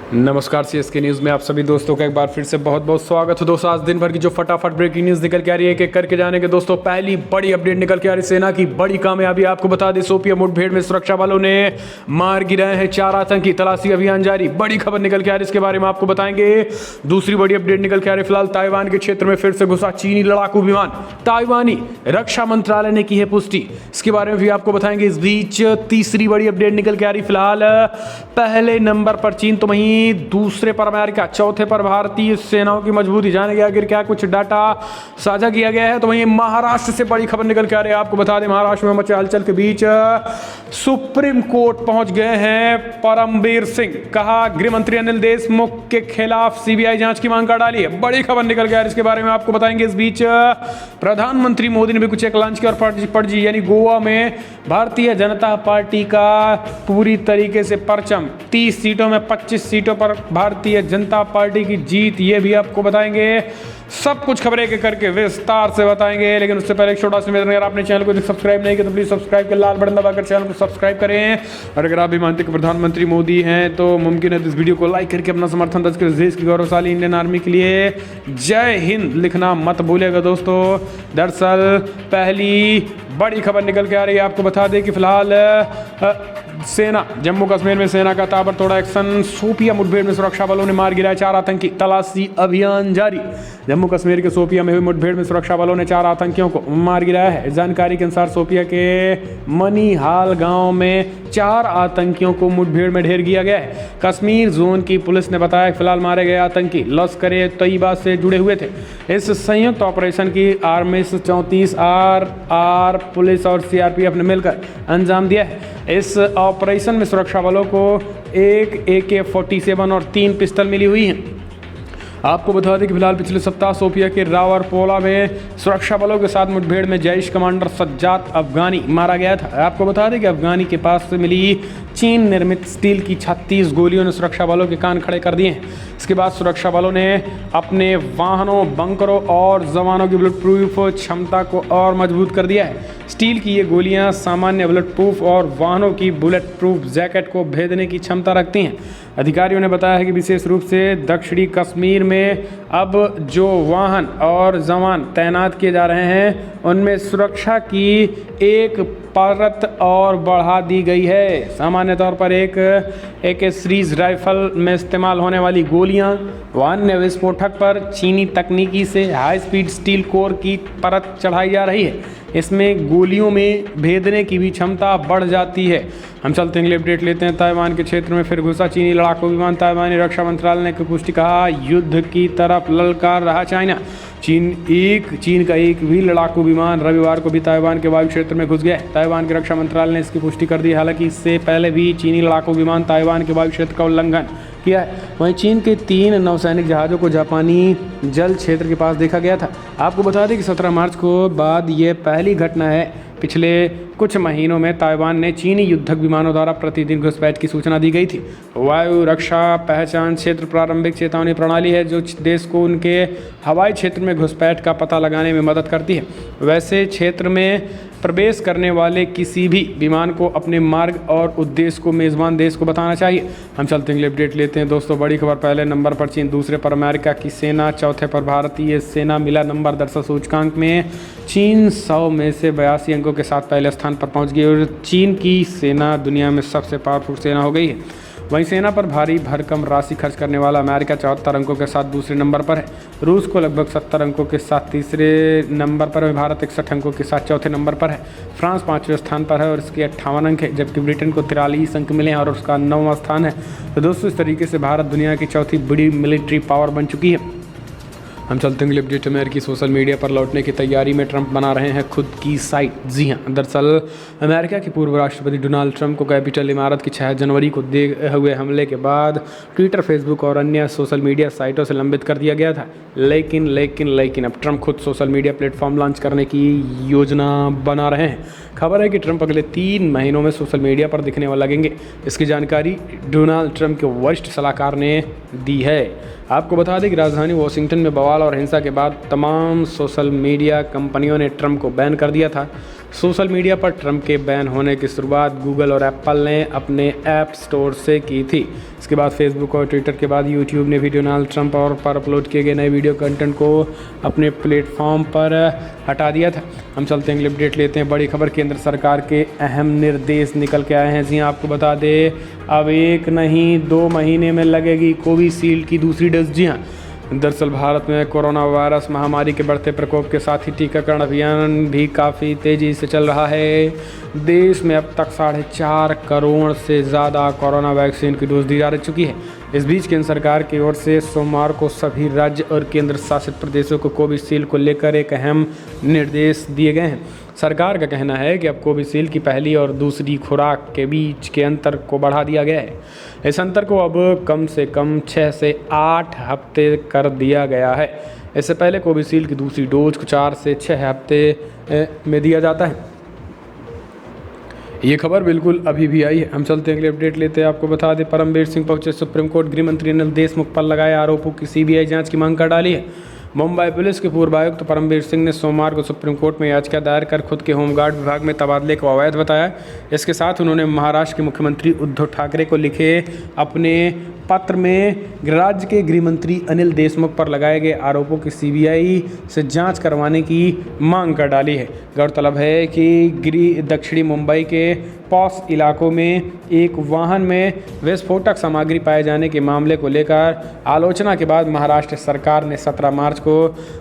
नमस्कार CSK news में आप सभी दोस्तों का एक बार फिर से बहुत बहुत स्वागत है। दोस्तों आज दिन भर की जो फटाफट ब्रेकिंग न्यूज़ निकल के आ रही है कि करके जाने के दोस्तों पहली बड़ी अपडेट निकल के आ रही है। सेना की बड़ी कामयाबी आपको बता दें, शोपियां मुठभेड़ में सुरक्षा बलों ने मार गिराए हैं 4 आतंकी, तलाशी अभियान जारी। बड़ी खबर निकल के आ रही है, इसके बारे में आपको बताएंगे। दूसरी बड़ी अपडेट निकल के आ रही है, फिलहाल ताइवान के क्षेत्र में फिर से घुसा चीनी लड़ाकू विमान, ताइवानी रक्षा मंत्रालय ने की है पुष्टि, इसके बारे में भी आपको बताएंगे। इस बीच तीसरी बड़ी अपडेट निकल के आ रही, फिलहाल पहले नंबर पर चीन तो वहीं दूसरे पर अमेरिका, चौथे पर भारतीय सेनाओं की मजबूती। जानेंगे आखिर क्या कुछ डाटा साझा किया गया है। तो वहीं महाराष्ट्र से बड़ी खबर निकल के आ रही है, आपको बता दें महाराष्ट्र में मचे हलचल के बीच सुप्रीम कोर्ट पहुंच गए हैं परमबीर सिंह। कहा गृह मंत्री अनिल देशमुख के खिलाफ सीबीआई जांच की मांग कर डाली है। बड़ी खबर निकल के आ रही है, इसके बारे में आपको बताएंगे। इस बीच प्रधानमंत्री मोदी ने भी कुछ एक लॉन्च किया और पणजी यानी गोवा में भारतीय जनता पार्टी का पूरी तरीके से परचम, 30 सीटों में 25 सीटों पर भारतीय जनता पार्टी की जीत, ये भी आपको बताएंगे। सब कुछ खबरें के करके विस्तार से बताएंगे, लेकिन उससे पहले एक छोटा सा निवेदन, अगर आपने चैनल को सब्सक्राइब नहीं किया तो प्लीज सब्सक्राइब के लाल बटन दबाकर चैनल को सब्सक्राइब करें। और अगर आप भी मानते कि प्रधानमंत्री मोदी हैं तो मुमकिन है तो इस वीडियो को लाइक करके अपना समर्थन दर्ज कर देश की गौरवशाली इंडियन आर्मी के लिए जय हिंद लिखना मत भूलिएगा दोस्तों। दरअसल पहली बड़ी खबर निकल के आ रही है, आपको बता दें कि फिलहाल सेना जम्मू कश्मीर में सेना का ताबड़तोड़ एक्शन, शोपियां मुठभेड़ में सुरक्षा बलों ने मार गिराए 4 आतंकी, तलाशी अभियान जारी। जम्मू कश्मीर के शोपियां में हुई मुठभेड़ में सुरक्षा बलों ने 4 आतंकियों को मार गिराया है। जानकारी के अनुसार शोपियां के मनीहाल गांव में 4 आतंकियों को मुठभेड़ में ढेर किया गया है। कश्मीर जोन की पुलिस ने बताया कि फिलहाल मारे गए आतंकी लश्कर तैयबा से जुड़े हुए थे। इस संयुक्त ऑपरेशन की आर्मिस 34 आर पुलिस और सीआरपीएफ ने मिलकर अंजाम दिया है। इस ऑपरेशन में सुरक्षा बलों को एक AK-47 और 3 पिस्टल मिली हुई हैं। आपको बता दें कि फिलहाल पिछले सप्ताह शोपिया के रावरपोला में सुरक्षा बलों के साथ मुठभेड़ में जैश कमांडर सज्जाद अफगानी मारा गया था। आपको बता दें कि अफगानी के पास से मिली चीन निर्मित स्टील की 36 गोलियों ने सुरक्षा बलों के कान खड़े कर दिए हैं। इसके बाद सुरक्षा बलों ने अपने वाहनों, बंकरों और जवानों की बुलेट प्रूफ क्षमता को और मजबूत कर दिया है। स्टील की ये गोलियां सामान्य बुलेट प्रूफ और वाहनों की बुलेट प्रूफ जैकेट को भेदने की क्षमता रखती हैं। अधिकारियों ने बताया है कि विशेष रूप से दक्षिणी कश्मीर में अब जो वाहन और जवान तैनात किए जा रहे हैं उनमें सुरक्षा की एक परत और बढ़ा दी गई है। सामान्य तौर पर एक AK सीरीज राइफल में इस्तेमाल होने वाली गोलियां व अन्य विस्फोटक पर चीनी तकनीकी से हाई स्पीड स्टील कोर की परत चढ़ाई जा रही है। इसमें गोलियों में भेदने की भी क्षमता बढ़ जाती है। हम चलते हैं, अगले अपडेट लेते हैं। ताइवान के क्षेत्र में फिर घुसा चीनी लड़ाकू विमान, ताइवानी रक्षा मंत्रालय ने पुष्टि, कहा युद्ध की तरफ ललकार रहा चाइना। चीन का एक भी लड़ाकू विमान रविवार को भी ताइवान के वायु क्षेत्र में घुस गया है। ताइवान के रक्षा मंत्रालय ने इसकी पुष्टि कर दी। हालांकि इससे पहले भी चीनी लड़ाकू विमान ताइवान के वायु क्षेत्र का उल्लंघन किया है। वहीं चीन के 3 नौसैनिक जहाज़ों को जापानी जल क्षेत्र के पास देखा गया था। आपको बता दें कि 17 मार्च को बाद ये पहली घटना है। पिछले कुछ महीनों में ताइवान ने चीनी युद्धक विमानों द्वारा प्रतिदिन घुसपैठ की सूचना दी गई थी। वायु रक्षा पहचान क्षेत्र प्रारंभिक चेतावनी प्रणाली है जो देश को उनके हवाई क्षेत्र में घुसपैठ का पता लगाने में मदद करती है। वैसे क्षेत्र में प्रवेश करने वाले किसी भी विमान को अपने मार्ग और उद्देश्य को मेज़बान देश को बताना चाहिए। हम चलते हैं, अपडेट लेते हैं दोस्तों। बड़ी खबर, पहले नंबर पर चीन, दूसरे पर अमेरिका की सेना, चौथे पर भारतीय सेना मिला नंबर। दरअसल सूचकांक में चीन 100 में से 82 अंकों के साथ पहले स्थान पर पहुंच गई और चीन की सेना दुनिया में सबसे पावरफुल सेना हो गई है। वहीं सेना पर भारी भरकम राशि खर्च करने वाला अमेरिका 74 अंकों के साथ दूसरे नंबर पर है। रूस को लगभग 70 अंकों के साथ तीसरे नंबर पर है। भारत 61 अंकों के साथ चौथे नंबर पर है। फ्रांस 5वें स्थान पर है और इसके 58 अंक है, जबकि ब्रिटेन को 43 अंक मिले हैं और उसका 9वां स्थान है। तो दोस्तों इस तरीके से भारत दुनिया की चौथी बड़ी मिलिट्री पावर बन चुकी है। हम चलते हैं, अपडेट अमेरिकी सोशल मीडिया पर लौटने की तैयारी में ट्रंप बना रहे हैं खुद की साइट। जी हां, दरअसल अमेरिका के पूर्व राष्ट्रपति डोनाल्ड ट्रंप को कैपिटल इमारत की 6 जनवरी को हुए हमले के बाद ट्विटर, फेसबुक और अन्य सोशल मीडिया साइटों से लंबित कर दिया गया था। लेकिन अब ट्रंप खुद सोशल मीडिया प्लेटफॉर्म लॉन्च करने की योजना बना रहे हैं। खबर है कि ट्रंप अगले 3 महीनों में सोशल मीडिया पर दिखने लगेंगे। इसकी जानकारी डोनाल्ड ट्रंप के वरिष्ठ सलाहकार ने दी है। आपको बता दें कि राजधानी वॉशिंगटन में बवाल और हिंसा के बाद तमाम सोशल मीडिया कंपनियों ने ट्रंप को बैन कर दिया था। सोशल मीडिया पर ट्रंप के बैन होने की शुरुआत गूगल और एप्पल ने अपने ऐप स्टोर से की थी। इसके बाद फेसबुक और ट्विटर के बाद यूट्यूब ने भी डोनाल्ड ट्रंप और पर अपलोड किए गए नए वीडियो कंटेंट को अपने प्लेटफॉर्म पर हटा दिया था। हम चलते हैं अगले अपडेट लेते हैं। बड़ी खबर, केंद्र सरकार के अहम निर्देश निकल के आए हैं। जी आपको बता दें, अब 1 नहीं 2 महीने में लगेगी कोविशील्ड की दूसरी डोज। जी हाँ, दरअसल भारत में कोरोना वायरस महामारी के बढ़ते प्रकोप के साथ ही टीकाकरण अभियान भी काफ़ी तेज़ी से चल रहा है। देश में अब तक 4.5 करोड़ से ज़्यादा कोरोना वैक्सीन की डोज दी जा चुकी है। इस बीच केंद्र सरकार की ओर से सोमवार को सभी राज्य और केंद्र शासित प्रदेशों को कोविशील्ड को लेकर एक अहम निर्देश दिए गए हैं। सरकार का कहना है कि अब कोविशील्ड की पहली और दूसरी खुराक के बीच के अंतर को बढ़ा दिया गया है। इस अंतर को अब कम से कम 6 से 8 हफ्ते कर दिया गया है। इससे पहले कोविशील्ड की दूसरी डोज को 4 से 6 हफ्ते में दिया जाता है। ये खबर बिल्कुल अभी भी आई है। हम चलते हैं अगले अपडेट लेते हैं। आपको बता दें, परमवीर सिंह पहुंचे सुप्रीम कोर्ट। गृह मंत्री अनिल देशमुख पर लगाए आरोपों की सीबीआई जांच की मांग कर डाली है। मुंबई पुलिस के पूर्व आयुक्त परमवीर सिंह ने सोमवार को सुप्रीम कोर्ट में याचिका दायर कर खुद के होमगार्ड विभाग में तबादले को अवैध बताया। इसके साथ उन्होंने महाराष्ट्र के मुख्यमंत्री उद्धव ठाकरे को लिखे अपने पत्र में राज्य के गृह मंत्री अनिल देशमुख पर लगाए गए आरोपों की सीबीआई से जांच करवाने की मांग कर डाली है। गौरतलब है कि दक्षिणी मुंबई के पॉश इलाकों में एक वाहन में विस्फोटक सामग्री पाए जाने के मामले को लेकर आलोचना के बाद महाराष्ट्र सरकार ने 17 मार्च को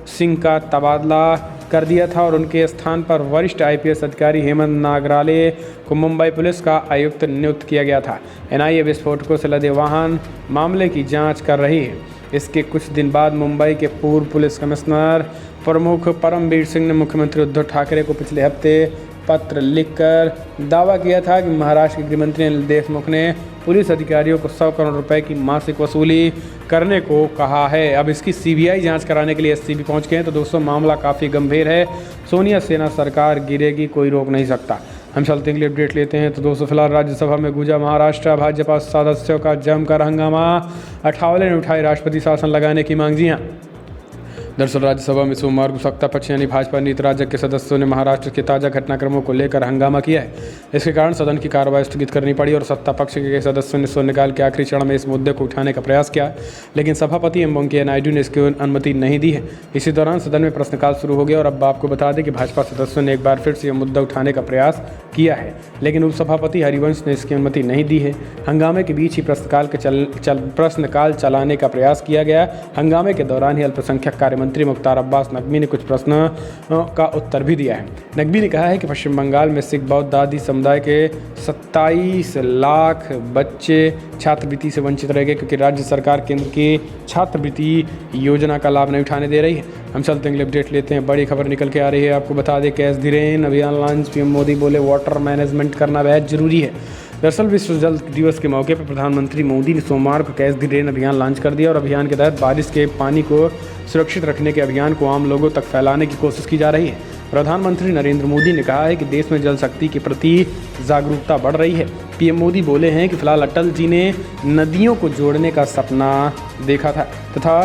सिंह का तबादला कर दिया था और उनके स्थान पर वरिष्ठ आईपीएस अधिकारी हेमंत नागराले को मुंबई पुलिस का आयुक्त नियुक्त किया गया था। एनआईए विस्फोटकों से लदे वाहन मामले की जांच कर रही है। इसके कुछ दिन बाद मुंबई के पूर्व पुलिस कमिश्नर प्रमुख परमवीर सिंह ने मुख्यमंत्री उद्धव ठाकरे को पिछले हफ्ते पत्र लिखकर दावा किया था कि महाराष्ट्र के गृहमंत्री अनिल देशमुख ने पुलिस अधिकारियों को 100 करोड़ रुपए की मासिक वसूली करने को कहा है। अब इसकी सीबीआई जांच कराने के लिए एससीबी पहुंच गए हैं। तो दोस्तों, मामला काफ़ी गंभीर है। सोनिया सेना सरकार गिरेगी, कोई रोक नहीं सकता। हम चलते हैं, अपडेट लेते हैं। तो दोस्तों, फिलहाल राज्यसभा में गूंजा महाराष्ट्र भाजपा सदस्यों का जमकर हंगामा। अठावले ने उठाई राष्ट्रपति शासन लगाने की मांग। जी हाँ, दरअसल राज्यसभा में सोमवार को सत्ता पक्ष यानी भाजपा नीति राज्य के सदस्यों ने महाराष्ट्र के ताज़ा घटनाक्रमों को लेकर हंगामा किया है। इसके कारण सदन की कार्रवाई स्थगित करनी पड़ी और सत्ता पक्ष के सदस्यों ने शून्यकाल के आखिरी क्षण में इस मुद्दे को उठाने का प्रयास किया, लेकिन सभापति एम वेंकैया नायडू ने इसकी अनुमति नहीं दी है। इसी दौरान सदन में प्रश्नकाल शुरू हो गया और अब आपको बता दें कि भाजपा सदस्यों ने एक बार फिर से यह मुद्दा उठाने का प्रयास किया है, लेकिन उपसभापति हरिवंश ने इसकी अनुमति नहीं दी है। हंगामे के बीच ही प्रश्नकाल चलाने का प्रयास किया गया। हंगामे के दौरान ही अल्पसंख्यक कार्य मंत्री मुख्तार अब्बास नकवी ने कुछ प्रश्नों का उत्तर भी दिया है। नकवी ने कहा है कि पश्चिम बंगाल में सिख बौद्ध दादी समुदाय के 27 लाख बच्चे छात्रवृत्ति से वंचित रह गए क्योंकि राज्य सरकार केंद्र की छात्रवृत्ति योजना का लाभ नहीं उठाने दे रही है। हम चलते हैं, अपडेट लेते हैं। बड़ी खबर निकल के आ रही है। आपको बता दें, कैच द रेन अभियान लॉन्च। पीएम मोदी बोले वाटर मैनेजमेंट करना बेहद जरूरी है। दरअसल विश्व जल दिवस के मौके पर प्रधानमंत्री मोदी ने सोमवार को कैच द रेन अभियान लॉन्च कर दिया और अभियान के तहत बारिश के पानी को सुरक्षित रखने के अभियान को आम लोगों तक फैलाने की कोशिश की जा रही है। प्रधानमंत्री नरेंद्र मोदी ने कहा है कि देश में जल शक्ति के प्रति जागरूकता बढ़ रही है। पीएम मोदी बोले हैं कि फिलहाल अटल जी ने नदियों को जोड़ने का सपना देखा था तथा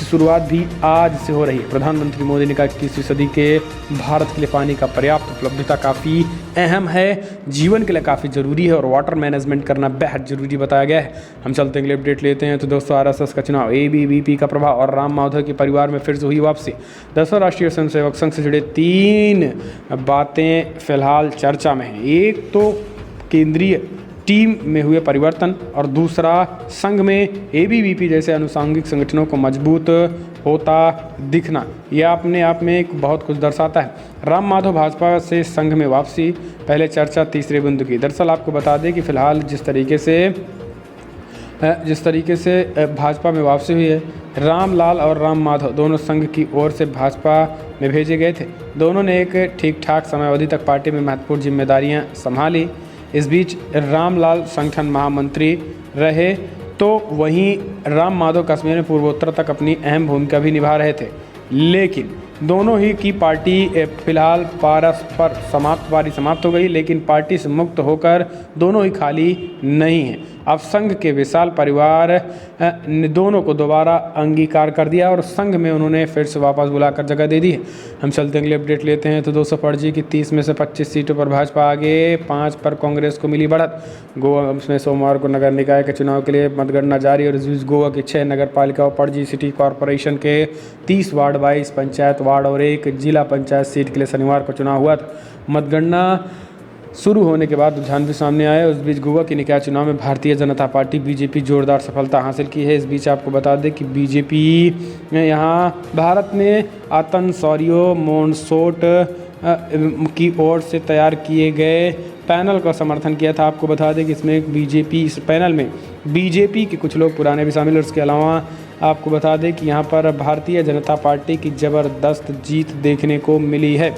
शुरुआत भी आज से हो रही है। प्रधानमंत्री मोदी ने कहा कि 21वीं सदी के भारत के लिए पानी का पर्याप्त उपलब्धता काफ़ी अहम है, जीवन के लिए काफ़ी ज़रूरी है और वाटर मैनेजमेंट करना बेहद ज़रूरी बताया गया है। हम चलते हैं, अपडेट लेते हैं। तो दोस्तों, आरएसएस का चुनाव, एबीवीपी का प्रभाव और राम माधव के परिवार में फिर से हुई वापसी। दरअसल राष्ट्रीय स्वयंसेवक संघ से जुड़े 3 बातें फिलहाल चर्चा में हैं। एक तो केंद्रीय टीम में हुए परिवर्तन और दूसरा संघ में एबीवीपी जैसे अनुषंगिक संगठनों को मजबूत होता दिखना। यह अपने आप में एक बहुत कुछ दर्शाता है। राम माधव भाजपा से संघ में वापसी, पहले चर्चा तीसरे बिंदु की। दरअसल आपको बता दें कि फिलहाल जिस तरीके से भाजपा में वापसी हुई है, रामलाल और राम माधव दोनों संघ की ओर से भाजपा में भेजे गए थे। दोनों ने एक ठीक ठाक समयावधि तक पार्टी में महत्वपूर्ण जिम्मेदारियां संभाली। इस बीच रामलाल संगठन महामंत्री रहे तो वहीं राम माधव कश्मीर में पूर्वोत्तर तक अपनी अहम भूमिका भी निभा रहे थे, लेकिन दोनों ही की पार्टी फिलहाल पारी समाप्त हो गई, लेकिन पार्टी से मुक्त होकर दोनों ही खाली नहीं हैं। अब संघ के विशाल परिवार ने दोनों को दोबारा अंगीकार कर दिया और संघ में उन्होंने फिर से वापस बुलाकर जगह दे दी है। हम चलते अगले अपडेट लेते हैं। तो दोस्तों पणजी की 30 में से 25 सीटों पर भाजपा आगे, 5 पर कांग्रेस को मिली बढ़त। गोवा में सोमवार को नगर निकाय के चुनाव के लिए मतगणना जारी और इस बीच गोवा की 6 नगर पालिकाओं पणजी सिटी कॉरपोरेशन के 30 वार्ड, 22 पंचायत वार्ड और 1 जिला पंचायत सीट के लिए शनिवार को चुनाव हुआ था। मतगणना शुरू होने के बाद रुझान भी सामने आया। उस बीच गोवा के निकाय चुनाव में भारतीय जनता पार्टी बीजेपी जोरदार सफलता हासिल की है। इस बीच आपको बता दें कि बीजेपी ने यहाँ भारत में आतनसौरियो मोनसोट की ओर से तैयार किए गए पैनल का समर्थन किया था। आपको बता दें कि इसमें बीजेपी, इस पैनल में बीजेपी के कुछ लोग पुराने भी शामिल हैं। उसके अलावा आपको बता दें कि यहाँ पर भारतीय जनता पार्टी की ज़बरदस्त जीत देखने को मिली है।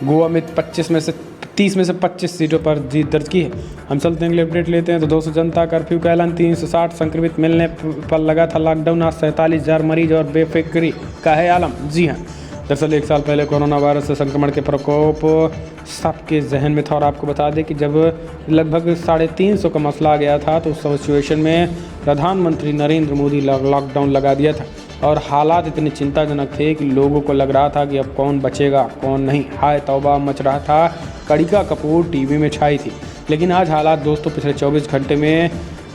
गोवा में 30 में से 25 सीटों पर जीत दर्ज की है। हम चलते हैं अगले अपडेट लेते हैं। तो दोस्तों जनता कर्फ्यू का ऐलान, 360 संक्रमित मिलने पर लगा था लॉकडाउन। आज 47,000 मरीज और बेफिक्री का है आलम। जी हाँ, दरअसल 1 साल पहले कोरोना वायरस से संक्रमण के प्रकोप सबके जहन में था और आपको बता दें कि जब लगभग 350 का मसला आ गया था तो उस सिचुएशन में प्रधानमंत्री नरेंद्र मोदी लॉकडाउन लगा दिया था और हालात इतने चिंताजनक थे कि लोगों को लग रहा था कि अब कौन बचेगा कौन नहीं। हाय तौबा मच रहा था, कड़िका कपूर टीवी में छाई थी। लेकिन आज हालात दोस्तों पिछले 24 घंटे में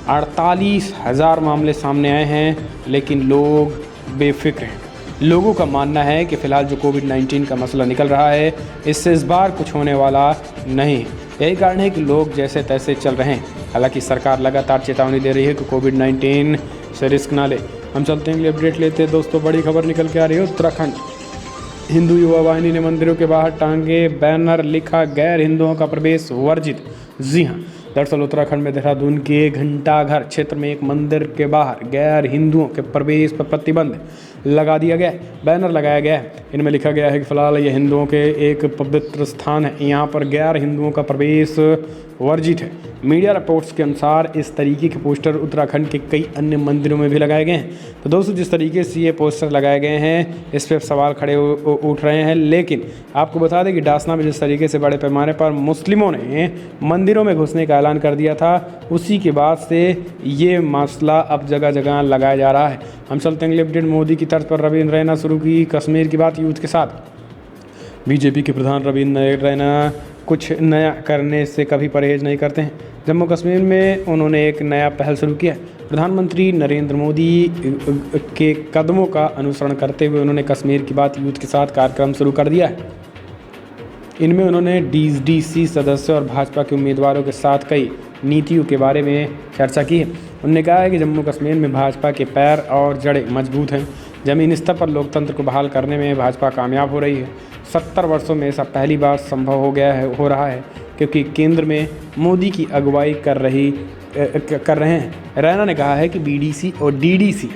48,000 मामले सामने आए हैं, लेकिन लोग बेफिक्र हैं। लोगों का मानना है कि फ़िलहाल जो कोविड-19 का मसला निकल रहा है, इससे इस बार कुछ होने वाला नहीं। यही कारण है कि लोग जैसे तैसे चल रहे हैं। हालांकि सरकार लगातार चेतावनी दे रही है कि कोविड-19 से रिस्क ना ले। हम चलते हैं अगले अपडेट लेते हैं। दोस्तों बड़ी खबर निकल के आ रही है उत्तराखंड। हिंदू युवा वाहिनी ने मंदिरों के बाहर टांगे बैनर, लिखा गैर हिंदुओं का प्रवेश वर्जित। जी हाँ, दरअसल उत्तराखंड में देहरादून के घंटाघर क्षेत्र में एक मंदिर के बाहर गैर हिंदुओं के प्रवेश पर प्रतिबंध लगा दिया गया, बैनर लगाया गया है। इनमें लिखा गया है कि फ़िलहाल ये हिंदुओं के एक पवित्र स्थान है, यहाँ पर गैर हिंदुओं का प्रवेश वर्जित है। मीडिया रिपोर्ट्स के अनुसार इस तरीके के पोस्टर उत्तराखंड के कई अन्य मंदिरों में भी लगाए गए हैं। तो दोस्तों जिस तरीके से ये पोस्टर लगाए गए हैं, इस पर सवाल खड़े उठ रहे हैं। लेकिन आपको बता दें कि डासना में जिस तरीके से बड़े पैमाने पर मुस्लिमों ने मंदिरों में घुसने का ऐलान कर दिया था, उसी के बाद से ये मसला अब जगह जगह लगाया जा रहा है। हम चलते हैं अगले अपडेट। मोदी की तर्ज पर रविंद्र रैना शुरू की कश्मीर की बात यूथ के साथ। बीजेपी के प्रधान रविंद्र रैना कुछ नया करने से कभी परहेज नहीं करते हैं। जम्मू कश्मीर में उन्होंने एक नया पहल शुरू किया। प्रधानमंत्री नरेंद्र मोदी के कदमों का अनुसरण करते हुए उन्होंने कश्मीर की बात यूथ के साथ कार्यक्रम शुरू कर दिया है। इनमें उन्होंने डीडीसी सदस्यों और भाजपा के उम्मीदवारों के साथ कई नीतियों के बारे में चर्चा की है। उन्होंने कहा है कि जम्मू कश्मीर में भाजपा के पैर और जड़ें मजबूत हैं। ज़मीनी स्तर पर लोकतंत्र को बहाल करने में भाजपा कामयाब हो रही है। 70 वर्षों में ऐसा पहली बार संभव हो रहा है क्योंकि केंद्र में मोदी की अगुवाई कर रहे हैं। रैना ने कहा है कि बीडीसी और डीडीसी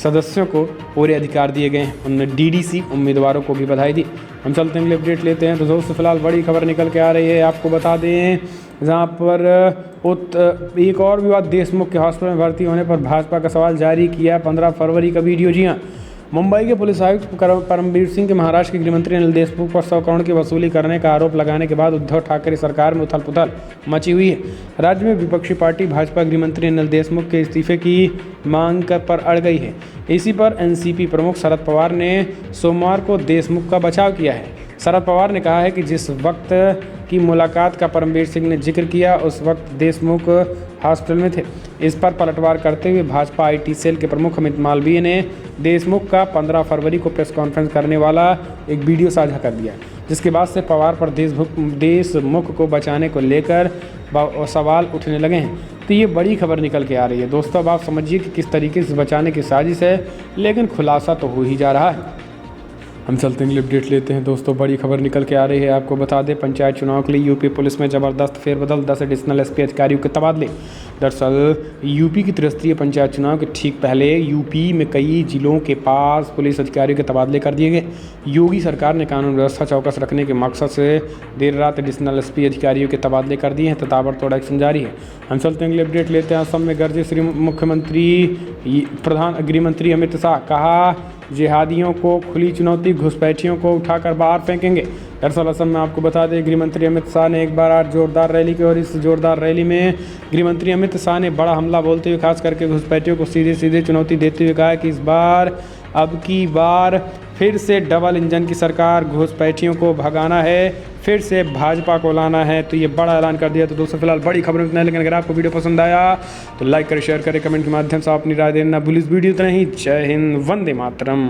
सदस्यों को पूरे अधिकार दिए गए हैं। उन्होंने डीडीसी उम्मीदवारों को भी बधाई दी। हम चलते हैं अपडेट लेते हैं। तो दोस्तों फिलहाल बड़ी खबर निकल के आ रही है, आपको बता दें, जहां पर एक और विवाद, देशमुख के हॉस्पिटल में भर्ती होने पर भाजपा का सवाल जारी किया 15 फरवरी का वीडियो। जी हाँ, मुंबई के पुलिस आयुक्त परमबीर सिंह के महाराष्ट्र के गृहमंत्री अनिल देशमुख पर 100 करोड़ की वसूली करने का आरोप लगाने के बाद उद्धव ठाकरे सरकार में उथल पुथल मची हुई है। राज्य में विपक्षी पार्टी भाजपा गृहमंत्री अनिल देशमुख के इस्तीफे की मांग पर अड़ गई है। इसी पर एनसीपी प्रमुख शरद पवार ने सोमवार को देशमुख का बचाव किया है। शरद पवार ने कहा है कि जिस वक्त की मुलाकात का परमबीर सिंह ने जिक्र किया, उस वक्त देशमुख हॉस्पिटल में थे। इस पर पलटवार करते हुए भाजपा आईटी सेल के प्रमुख अमित मालवीय ने देशमुख का 15 फरवरी को प्रेस कॉन्फ्रेंस करने वाला एक वीडियो साझा कर दिया, जिसके बाद से पवार पर देशमुख को बचाने को लेकर सवाल उठने लगे हैं। तो ये बड़ी खबर निकल के आ रही है। दोस्तों अब आप समझिए कि किस तरीके से बचाने की साजिश है, लेकिन खुलासा तो हो ही जा रहा है। हम चलते हैं अपडेट लेते हैं। दोस्तों बड़ी खबर निकल के आ रही है, आपको बता दें, पंचायत चुनाव के लिए यूपी पुलिस में ज़बरदस्त फेरबदल, 10 एडिशनल एसपी अधिकारियों के तबादले। दरअसल यूपी की त्रिस्तरीय पंचायत चुनाव के ठीक पहले यूपी में कई जिलों के पास पुलिस अधिकारियों के तबादले कर दिए गए। योगी सरकार ने कानून व्यवस्था चौकस रखने के मकसद से देर रात एडिशनल एसपी अधिकारियों के तबादले कर दिए हैं, तो ताबड़तोड़ एक्शन जारी है। हम चलते हैं अगले अपडेट लेते हैं। असम में गरजे श्री गृहमंत्री अमित शाह, कहा जिहादियों को खुली चुनौती, घुसपैठियों को उठाकर बाहर फेंकेंगे। दरअसल असम में आपको बता दें गृह मंत्री अमित शाह ने एक बार आज जोरदार रैली की और इस जोरदार रैली में गृह मंत्री अमित शाह ने बड़ा हमला बोलते हुए खास करके घुसपैठियों को सीधे सीधे चुनौती देते हुए कहा कि इस बार अब की बार फिर से डबल इंजन की सरकार, घुसपैठियों को भगाना है, फिर से भाजपा को लाना है। तो ये बड़ा ऐलान कर दिया। तो दोस्तों फिलहाल बड़ी खबर इतना है, लेकिन अगर आपको वीडियो पसंद आया तो लाइक करें, शेयर करें, कमेंट के माध्यम से अपनी राय देना भूलिए। इस वीडियो इतना ही। जय हिंद, वंदे मातरम।